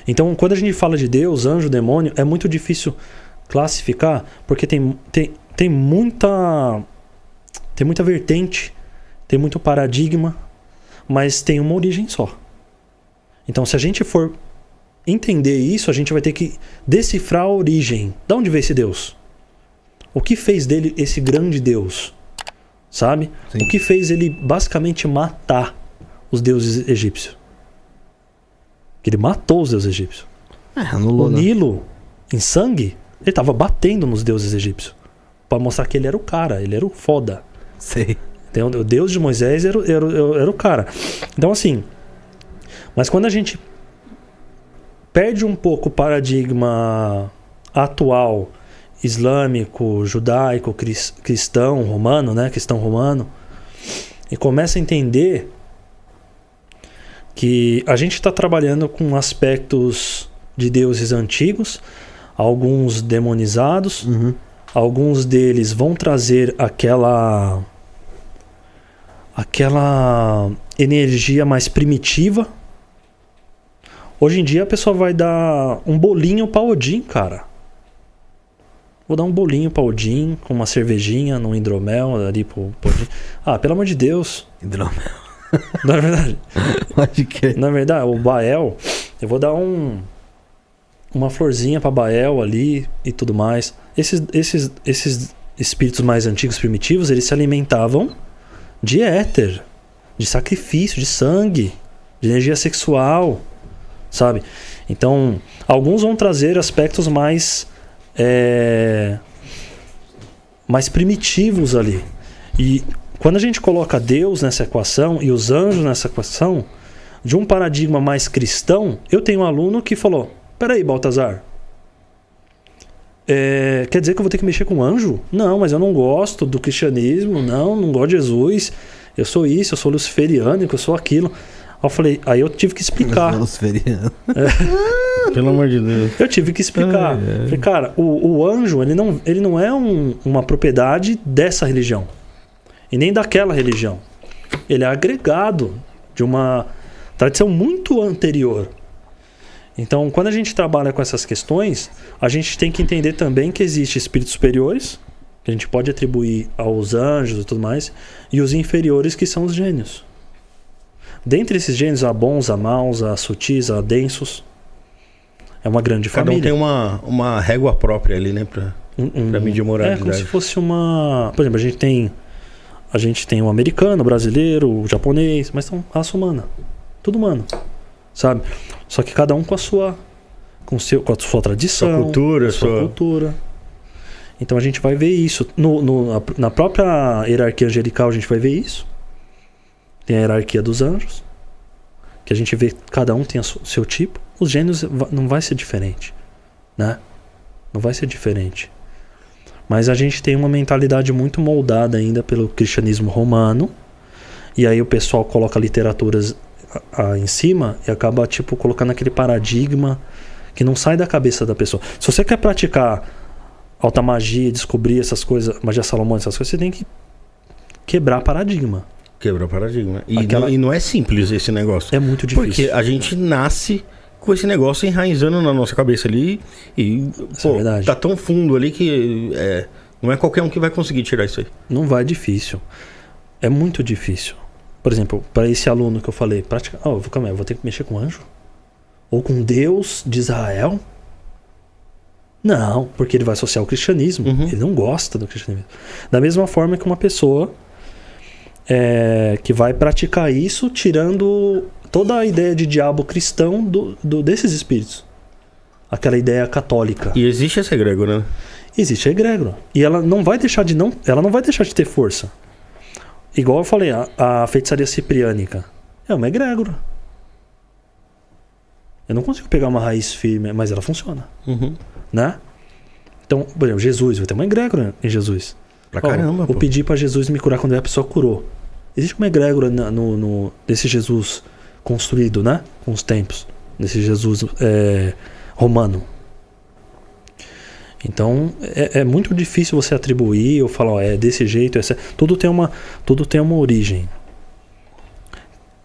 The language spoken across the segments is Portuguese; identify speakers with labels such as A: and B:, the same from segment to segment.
A: Então, quando a gente fala de Deus, anjo, demônio, é muito difícil classificar, porque tem muita vertente, tem muito paradigma, mas tem uma origem só. Então, se a gente for entender isso, a gente vai ter que decifrar a origem. De onde veio esse Deus? O que fez dele esse grande Deus? Sabe? Sim. O que fez ele basicamente matar os deuses egípcios? Ele matou os deuses egípcios.
B: Anulou,
A: o Nilo, em sangue, ele estava batendo nos deuses egípcios. Para mostrar que ele era o cara, ele era o foda.
B: Sei.
A: Então, o Deus de Moisés era o cara. Então, assim... Mas quando a gente perde um pouco o paradigma atual, islâmico, judaico, cristão, romano, né? Cristão romano, e começa a entender que a gente está trabalhando com aspectos de deuses antigos, alguns demonizados, alguns deles vão trazer aquela energia mais primitiva. Hoje em dia a pessoa vai dar um bolinho pra Odin, cara. Vou dar um bolinho pra Odin com uma cervejinha num hidromel ali pro Odin. Ah, pelo amor de Deus.
B: Hidromel.
A: Não é verdade?
B: Pode crer.
A: Na verdade, o Bael, eu vou dar uma florzinha pra Bael ali e tudo mais. Esses espíritos mais antigos, primitivos, eles se alimentavam de éter, de sacrifício, de sangue, de energia sexual, sabe? Então, alguns vão trazer aspectos mais primitivos ali. E quando a gente coloca Deus nessa equação e os anjos nessa equação, de um paradigma mais cristão, eu tenho um aluno que falou: peraí, Baltazar, quer dizer que eu vou ter que mexer com anjo? Não, mas eu não gosto do cristianismo, não gosto de Jesus, eu sou isso, eu sou luciferiano, eu sou aquilo. Aí eu tive que explicar.
B: Luciferiano.
C: Pelo amor de Deus.
A: Eu tive que explicar. Falei, cara, o anjo, ele não é uma propriedade dessa religião. E nem daquela religião. Ele é agregado de uma tradição muito anterior. Então, quando a gente trabalha com essas questões, a gente tem que entender também que existem espíritos superiores, que a gente pode atribuir aos anjos e tudo mais, e os inferiores, que são os gênios. Dentre esses gênios, há bons, há maus, há sutis, há densos. É uma grande família.
C: Cada um tem uma régua própria ali, né? Pra medir moralidade.
A: É como se fosse uma... Por exemplo, a gente tem o americano, o brasileiro, o japonês, mas são raça humana. Tudo humano. Sabe? Só que cada um com a sua tradição, sua cultura. Então a gente vai ver isso. Na própria hierarquia angelical a gente vai ver isso. Tem a hierarquia dos anjos, que a gente vê que cada um tem o seu tipo. Os gênios não vai ser diferente, né? Não vai ser diferente. Mas a gente tem uma mentalidade muito moldada ainda pelo cristianismo romano. E aí o pessoal coloca literaturas em cima e acaba colocando aquele paradigma que não sai da cabeça da pessoa. Se você quer praticar alta magia, descobrir essas coisas, magia Salomão, essas coisas, você tem que quebrar paradigma.
C: Quebrar paradigma. E não é simples esse negócio.
A: É muito difícil.
C: Porque a gente nasce com esse negócio enraizando na nossa cabeça ali e tá tão fundo ali que não é qualquer um que vai conseguir tirar isso aí.
A: Não vai, difícil. É muito difícil. Por exemplo, para esse aluno que eu falei, eu vou ter que mexer com anjo? Ou com Deus de Israel? Não, porque ele vai associar o cristianismo. Ele não gosta do cristianismo. Da mesma forma que uma pessoa que vai praticar isso, tirando toda a ideia de diabo cristão desses espíritos. Aquela ideia católica.
C: E existe essa egrégora, né?
A: Existe a egrégora. E ela não vai deixar de ter força. Igual eu falei, a feitiçaria cipriânica é uma egrégora. Eu não consigo pegar uma raiz firme, mas ela funciona. Né? Então, por exemplo, Jesus, vai ter uma egrégora em Jesus.
C: Pra caramba,
A: vou pedir pra Jesus me curar quando a pessoa curou. Existe uma egrégora desse Jesus construído, né? Com os tempos. Desse Jesus romano. Então, é muito difícil você atribuir ou falar, é desse jeito, tudo tem uma origem.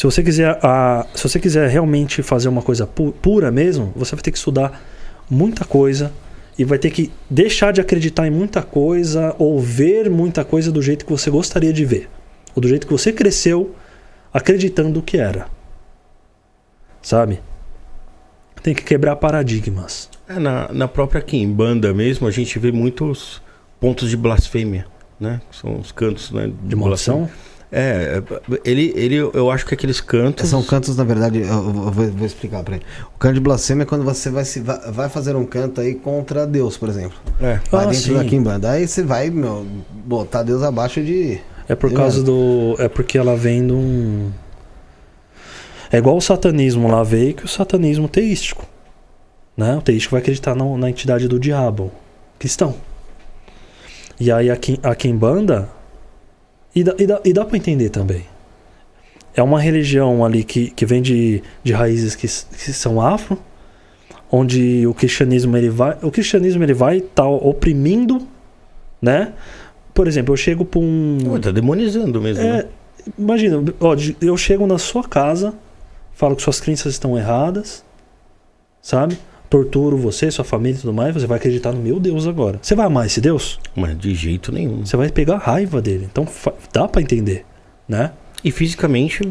A: Se você quiser realmente fazer uma coisa pura mesmo, você vai ter que estudar muita coisa e vai ter que deixar de acreditar em muita coisa ou ver muita coisa do jeito que você gostaria de ver. Ou do jeito que você cresceu acreditando que era. Sabe? Tem que quebrar paradigmas.
C: Na própria Quimbanda mesmo, a gente vê muitos pontos de blasfêmia, né? São os cantos, né,
A: de maldição.
C: Eu acho que aqueles cantos...
B: São cantos, na verdade, eu vou explicar pra ele. O canto de blasfêmia é quando você vai fazer um canto aí contra Deus, por exemplo. Vai dentro da Quimbanda. Aí você vai, botar Deus abaixo de...
A: É por causa do... É porque ela vem de um... É igual o satanismo lá veio, que o satanismo teístico. Né? O teístico vai acreditar na entidade do diabo. Cristão. E aí a Quimbanda... E dá para entender também. É uma religião ali que vem de raízes que são afro, onde o cristianismo ele vai estar oprimindo, né? Por exemplo, eu chego para um...
C: Tá demonizando mesmo, né?
A: Imagina, eu chego na sua casa, falo que suas crenças estão erradas, sabe? Torturo você, sua família e tudo mais, você vai acreditar no meu Deus agora. Você vai amar esse Deus?
C: Mas de jeito nenhum.
A: Você vai pegar a raiva dele. Então dá pra entender, né?
C: E fisicamente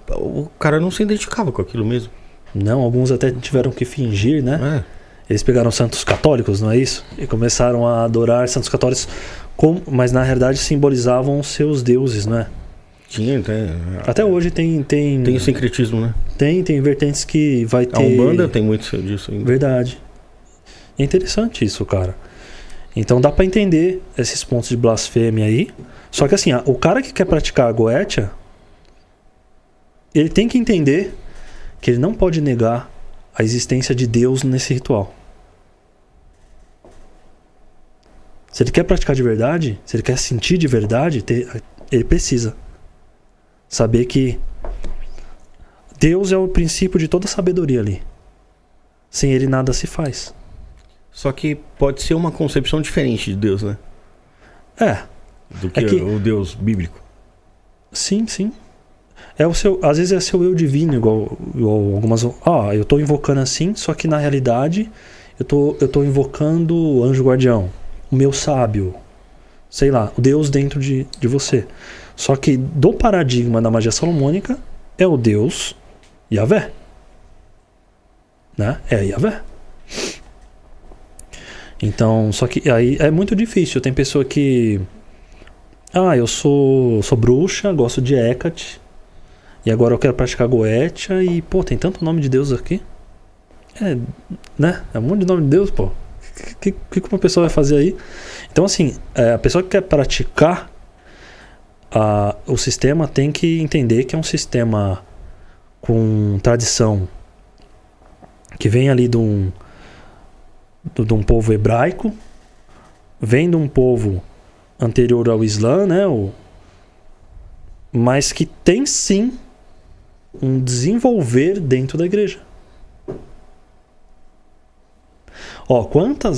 C: o cara não se identificava com aquilo mesmo.
A: Não, alguns até tiveram que fingir, né? Eles pegaram santos católicos, não é isso? E começaram a adorar santos católicos, mas na realidade simbolizavam os seus deuses, não é? Até hoje tem
C: o sincretismo, né?
A: Tem vertentes que vai ter...
C: A Umbanda tem muito disso ainda.
A: Verdade. É interessante isso, cara. Então dá pra entender esses pontos de blasfêmia aí. Só que assim, o cara que quer praticar a Goetia, ele tem que entender que ele não pode negar a existência de Deus nesse ritual. Se ele quer praticar de verdade, se ele quer sentir de verdade, ele precisa saber que Deus é o princípio de toda sabedoria ali. Sem ele nada se faz.
C: Só que pode ser uma concepção diferente de Deus, né? Do que o Deus bíblico.
A: Sim. Às vezes é seu eu divino, igual algumas... eu tô invocando assim, só que na realidade eu tô invocando o anjo guardião, o meu sábio, sei lá, o Deus dentro de você. Só que do paradigma da magia salomônica é o Deus Yahvé. Né? É Yahvé. Então, só que aí é muito difícil. Tem pessoa que... eu sou bruxa, gosto de Hecate, e agora eu quero praticar Goetia, e, tem tanto nome de Deus aqui. Né? É um monte de nome de Deus, pô. O que uma pessoa vai fazer aí? Então, assim, a pessoa que quer praticar o sistema tem que entender que é um sistema com tradição que vem ali de um povo hebraico, vem de um povo anterior ao Islã, né? Mas que tem sim um desenvolver dentro da igreja.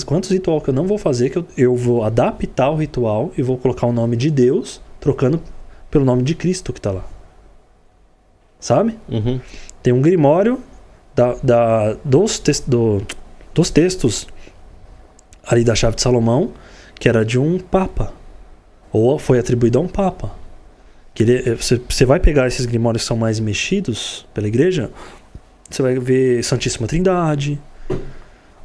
A: Quantos rituais que eu não vou fazer, que eu vou adaptar o ritual e vou colocar o nome de Deus, trocando pelo nome de Cristo que está lá. Sabe?
C: Uhum.
A: Tem um grimório dos textos ali da Chave de Salomão, que era de um papa. Ou foi atribuído a um papa. Você vai pegar esses grimórios que são mais mexidos pela igreja, você vai ver Santíssima Trindade,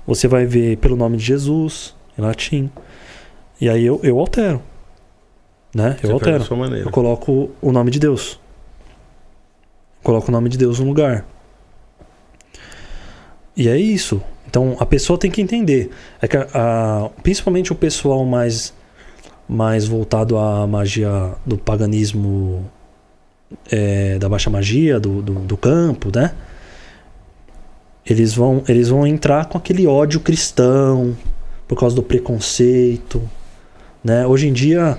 A: você vai ver pelo nome de Jesus, em latim. E aí eu altero. Né? Eu altero. Eu coloco o nome de Deus. Coloco o nome de Deus no lugar. E é isso. Então a pessoa tem que entender. Principalmente o pessoal mais voltado à magia do paganismo, da baixa magia, do campo, né? Eles vão entrar com aquele ódio cristão por causa do preconceito, né? Hoje em dia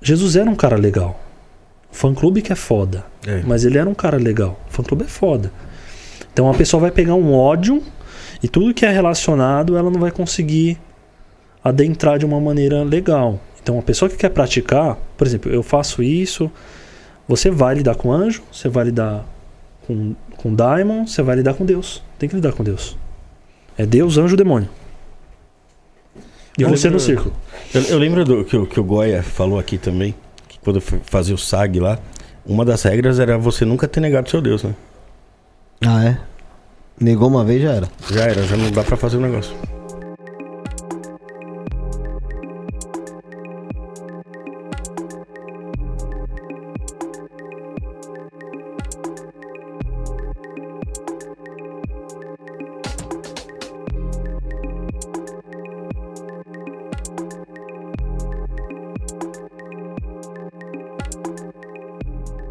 A: Jesus era um cara legal. O fã-clube que é foda. Mas ele era um cara legal. O fã-clube é foda. Então a pessoa vai pegar um ódio e tudo que é relacionado ela não vai conseguir adentrar de uma maneira legal. Então a pessoa que quer praticar, por exemplo, eu faço isso, Você vai lidar com anjo, você vai lidar com daimon, você vai lidar com Deus. Tem que lidar com Deus. É Deus, anjo, demônio. E você no círculo.
C: Eu lembro que o Goya falou aqui também, que quando fazia o SAG lá, uma das regras era você nunca ter negado seu Deus, né?
B: Ah, é? Negou uma vez, já era.
C: Já não dá pra fazer o negócio.